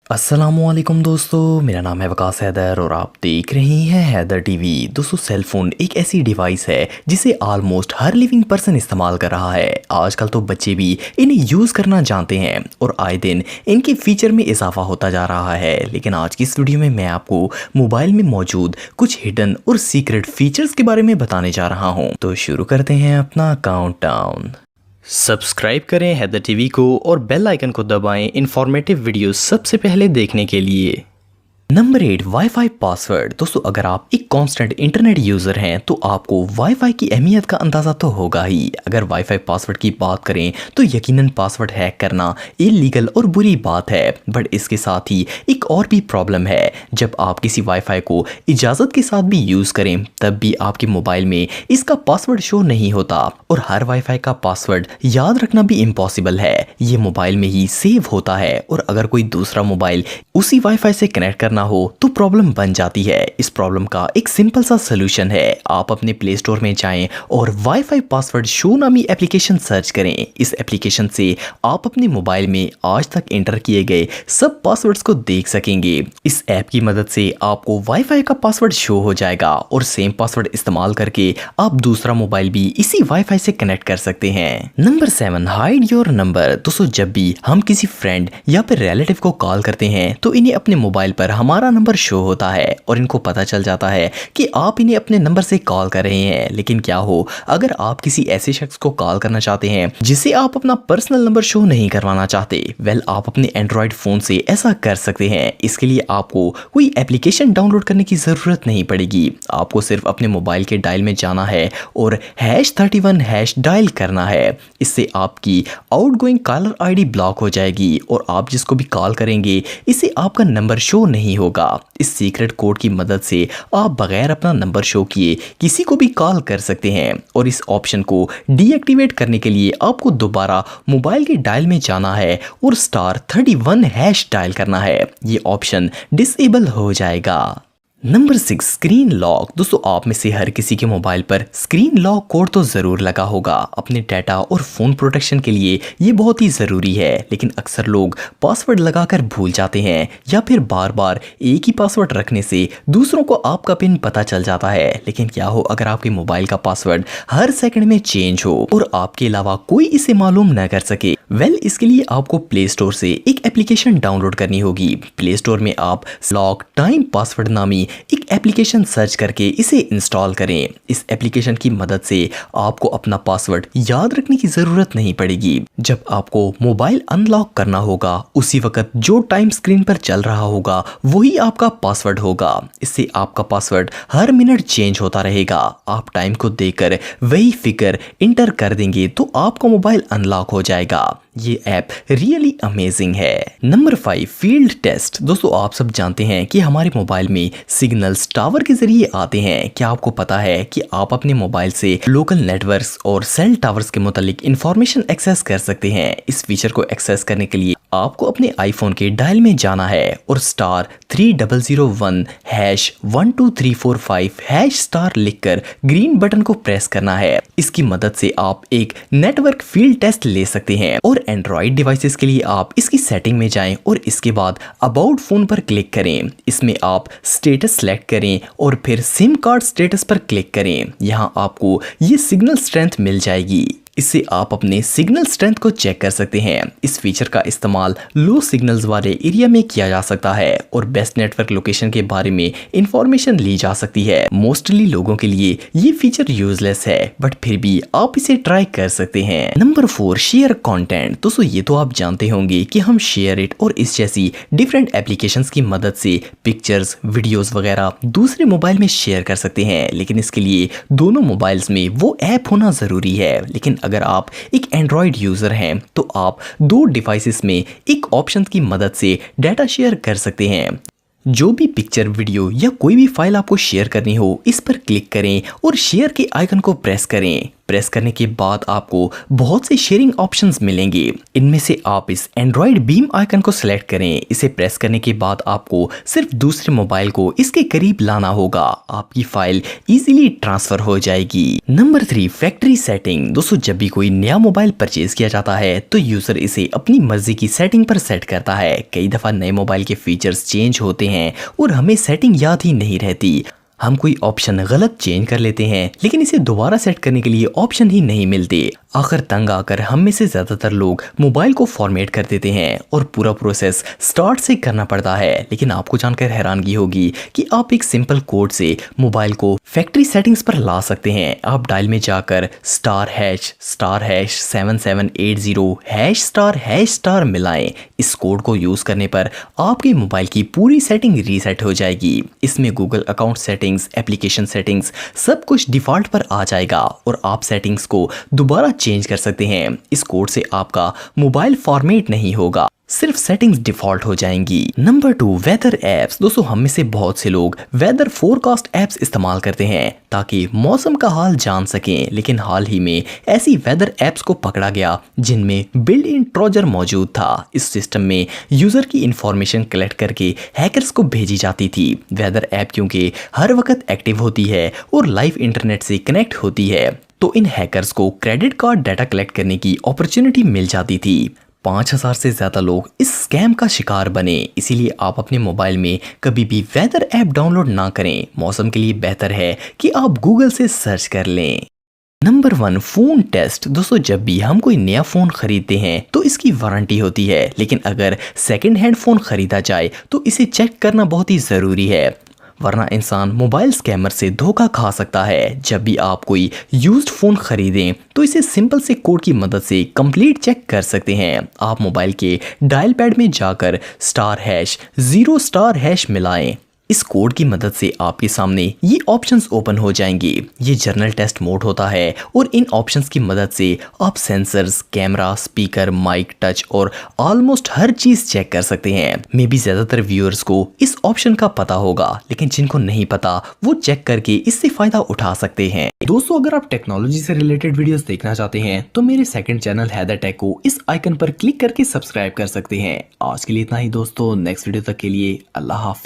अस्सलामुअलैकुम दोस्तों, मेरा नाम है वकास हैदर और आप देख रहे हैं हैदर टीवी। दोस्तों, सेलफोन एक ऐसी डिवाइस है जिसे ऑलमोस्ट हर लिविंग पर्सन इस्तेमाल कर रहा है। आजकल तो बच्चे भी इन्हें यूज़ करना जानते हैं और आए दिन इनके फीचर में इजाफा होता जा रहा है। लेकिन आज की इस वीडियो में मैं आपको मोबाइल में मौजूद कुछ हिडन और सीक्रेट फीचर्स के बारे में बताने जा रहा हूँ। तो शुरू करते हैं अपना काउंटडाउन। सब्सक्राइब करें हैदर टीवी को और बेल आइकन को दबाएं इंफॉर्मेटिव वीडियोस सबसे पहले देखने के लिए। Number 8, wifi password. दोस्तों, अगर आप एक कांस्टेंट इंटरनेट यूज़र हैं तो आपको वाईफाई की अहमियत का अंदाज़ा तो होगा ही। अगर वाईफाई पासवर्ड की बात करें तो यकीनन पासवर्ड हैक करना इलीगल और बुरी बात है, बट इसके साथ ही एक और भी प्रॉब्लम है। जब आप किसी वाईफाई को इजाज़त के साथ भी यूज़ करें तब भी आपके मोबाइल में इसका पासवर्ड शो नहीं होता और हर वाईफाई का पासवर्ड याद रखना भी इम्पॉसिबल है। ये मोबाइल में ही सेव होता है और अगर कोई दूसरा मोबाइल उसी वाईफाई से कनेक्ट करना हो तो प्रॉब्लम बन जाती है। इस प्रॉब्लम का एक सिंपल सा सलूशन है। आप अपने प्ले स्टोर में जाएं और वाईफाई पासवर्ड शो नामी एप्लीकेशन सर्च करें। इस एप्लीकेशन से आप अपने मोबाइल में आज तक एंटर किए गए सब पासवर्ड्स को देख सकेंगे। इस ऐप की मदद से आपको वाईफाई का पासवर्ड शो हो जाएगा और सेम पासवर्ड इस्तेमाल करके आप दूसरा मोबाइल भी इसी वाईफाई से कनेक्ट कर सकते हैं। Number 7, hide your number. दोस्तों, जब भी हम किसी फ्रेंड या फिर रिलेटिव को कॉल करते हैं तो इन्हें अपने मोबाइल पर हमारा नंबर शो होता है और इनको पता चल जाता है कि आप इन्हें अपने नंबर से कॉल कर रहे हैं। लेकिन क्या हो अगर आप किसी ऐसे शख्स को कॉल करना चाहते हैं जिसे आप अपना पर्सनल नंबर शो नहीं करवाना चाहते? वेल, आप अपने एंड्रॉइड फोन से ऐसा कर सकते हैं। इसके लिए आपको कोई एप्लीकेशन डाउनलोड करने की जरूरत नहीं पड़ेगी। आपको सिर्फ अपने मोबाइल के डायल में जाना है और #31# डायल करना है। इससे आपकी आउटगोइंग कॉलर आईडी ब्लॉक हो जाएगी और आप जिसको भी कॉल करेंगे इसे आपका नंबर शो नहीं होगा। इस सीक्रेट कोड की मदद से आप बगैर अपना नंबर शो किए किसी को भी कॉल कर सकते हैं और इस ऑप्शन को डीएक्टिवेट करने के लिए आपको दोबारा मोबाइल के डायल में जाना है और *31# डायल करना है। ये ऑप्शन डिसेबल हो जाएगा। Number 6, screen lock. दोस्तों, आप में से हर किसी के मोबाइल पर स्क्रीन लॉक कोड तो ज़रूर लगा होगा। अपने डाटा और फ़ोन प्रोटेक्शन के लिए ये बहुत ही ज़रूरी है, लेकिन अक्सर लोग पासवर्ड लगाकर भूल जाते हैं या फिर बार बार एक ही पासवर्ड रखने से दूसरों को आपका पिन पता चल जाता है। लेकिन क्या हो अगर आपके मोबाइल का पासवर्ड हर सेकंड में चेंज हो और आपके अलावा कोई इसे मालूम न कर सके? वेल, इसके लिए आपको प्ले स्टोर से एक एप्लीकेशन डाउनलोड करनी होगी। प्ले स्टोर में आप लॉक टाइम पासवर्ड नामी एक एप्लीकेशन सर्च करके इसे इंस्टॉल करें। इस एप्लीकेशन की मदद से आपको अपना पासवर्ड याद रखने की जरूरत नहीं पड़ेगी। जब आपको मोबाइल अनलॉक करना होगा उसी वक्त जो टाइम स्क्रीन पर चल रहा होगा वही आपका पासवर्ड होगा। इससे आपका पासवर्ड हर मिनट चेंज होता रहेगा। आप टाइम को देखकर वही फिगर इंटर कर देंगे तो आपका मोबाइल अनलॉक हो जाएगा। ये ऐप रियली अमेजिंग है। Number 5, field test. दोस्तों, आप सब जानते हैं कि हमारे मोबाइल में सिग्नल्स टावर के जरिए आते हैं। क्या आपको पता है कि आप अपने मोबाइल से लोकल नेटवर्क्स और सेल टावर्स के मुतालिक इंफॉर्मेशन एक्सेस कर सकते हैं? इस फीचर को एक्सेस करने के लिए आपको अपने आईफोन के डायल में जाना है और *3001#12345# लिखकर ग्रीन बटन को प्रेस करना है। इसकी मदद से आप एक नेटवर्क फील्ड टेस्ट ले सकते हैं और एंड्रॉइड डिवाइसेस के लिए आप इसकी सेटिंग में जाएं और इसके बाद अबाउट फोन पर क्लिक करें। इसमें आप स्टेटस सेलेक्ट करें और फिर सिम कार्ड स्टेटस पर क्लिक करें। यहाँ आपको ये सिग्नल स्ट्रेंथ मिल जाएगी। इससे आप अपने सिग्नल स्ट्रेंथ को चेक कर सकते हैं। इस फीचर का इस्तेमाल लो सिग्नल्स वाले एरिया में किया जा सकता है और बेस्ट नेटवर्क लोकेशन के बारे में इंफॉर्मेशन ली जा सकती है। मोस्टली लोगों के लिए ये फीचर यूजलेस है, बट फिर भी आप इसे ट्राई कर सकते हैं। Number 4, share content. दोस्तों, ये तो आप जानते होंगे कि हम शेयर इट और इस जैसी डिफरेंट एप्लीकेशंस की मदद से पिक्चर्स, वीडियोस वगैरह दूसरे मोबाइल में शेयर कर सकते हैं, लेकिन इसके लिए दोनों मोबाइल्स में वो ऐप होना जरूरी है। लेकिन अगर आप एक एंड्रॉइड यूजर हैं तो आप 2 डिवाइसेस में एक ऑप्शन की मदद से डाटा शेयर कर सकते हैं। जो भी पिक्चर, वीडियो या कोई भी फाइल आपको शेयर करनी हो इस पर क्लिक करें और शेयर के आइकन को प्रेस करें। प्रेस करने के बाद आपको बहुत से शेयरिंग ऑप्शंस मिलेंगे। इनमें से आप इस एंड्रॉइड बीम आइकन को सिलेक्ट करें। इसे प्रेस करने के बाद आपको सिर्फ दूसरे मोबाइल को इसके करीब लाना होगा। आपकी फाइल इजीली ट्रांसफर हो जाएगी। Number 3, factory setting. दोस्तों, जब भी कोई नया मोबाइल परचेज किया जाता है तो यूजर इसे अपनी मर्जी की सेटिंग पर सेट करता है। कई दफा नए मोबाइल के फीचर्स चेंज होते हैं और हमें सेटिंग याद ही नहीं रहती। हम कोई ऑप्शन गलत चेंज कर लेते हैं लेकिन इसे दोबारा सेट करने के लिए ऑप्शन ही नहीं मिलते। आखिर तंग आकर हम में से ज्यादातर लोग मोबाइल को फॉर्मेट कर देते हैं और पूरा प्रोसेस स्टार्ट से करना पड़ता है। लेकिन आपको जानकर हैरानगी होगी कि आप एक सिंपल कोड से मोबाइल को फैक्ट्री सेटिंग्स पर ला सकते हैं। आप डायल में जाकर *#*7780 मिलाएं। इस कोड को यूज करने पर आपके मोबाइल की पूरी सेटिंग रीसेट हो जाएगी। इसमें Google account settings, application settings सब कुछ डिफॉल्ट पर आ जाएगा और आप सेटिंग्स को दोबारा चेंज कर सकते हैं। इस कोड से आपका मोबाइल फॉर्मेट नहीं होगा, सिर्फ सेटिंग्स डिफॉल्ट हो जाएंगी। Number 2, weather apps. दोस्तों, हम में से बहुत से लोग वेदर फोरकास्ट एप्स इस्तेमाल करते हैं ताकि मौसम का हाल जान सकें। लेकिन हाल ही में ऐसी वेदर एप्स को पकड़ा गया जिनमें बिल्ट इन ट्रोजन मौजूद था। इस सिस्टम में यूजर की इंफॉर्मेशन कलेक्ट करके हैकर्स को भेजी जाती थी। वेदर ऐप क्योंकि हर वक्त एक्टिव होती है और लाइव इंटरनेट से कनेक्ट होती है तो इन हैकर्स को क्रेडिट कार्ड डाटा कलेक्ट करने की अपॉर्चुनिटी मिल जाती थी। 5000 से ज्यादा लोग इस स्कैम का शिकार बने। इसीलिए आप अपने मोबाइल में कभी भी वेदर ऐप डाउनलोड ना करें। मौसम के लिए बेहतर है कि आप गूगल से सर्च कर लें। Number 1, phone test. दोस्तों, जब भी हम कोई नया फोन खरीदते हैं तो इसकी वारंटी होती है, लेकिन अगर सेकंड हैंड फोन खरीदा जाए तो इसे चेक करना बहुत ही जरूरी है, वरना इंसान मोबाइल स्कैमर से धोखा खा सकता है। जब भी आप कोई यूज्ड फोन खरीदें तो इसे सिंपल से कोड की मदद से कंप्लीट चेक कर सकते हैं। आप मोबाइल के डायल पैड में जाकर *#0* मिलाएं। इस कोड की मदद से आपके सामने ये ऑप्शंस ओपन हो जाएंगे। ये जर्नल टेस्ट मोड होता है और इन ऑप्शंस की मदद से आप sensors, camera, speaker, mic, touch और ऑलमोस्ट हर चीज चेक कर सकते हैं। मे बी ज्यादातर व्यूअर्स को इस ऑप्शन का पता होगा, लेकिन जिनको नहीं पता वो चेक करके इससे फायदा उठा सकते हैं। दोस्तों, अगर आप टेक्नोलॉजी से रिलेटेड वीडियोस देखना चाहते हैं तो मेरे सेकंड चैनल हैदर टेक को इस आइकन पर क्लिक करके सब्सक्राइब कर सकते हैं। आज के लिए इतना ही दोस्तों, नेक्स्ट वीडियो तक के लिए अल्लाह हाफिज।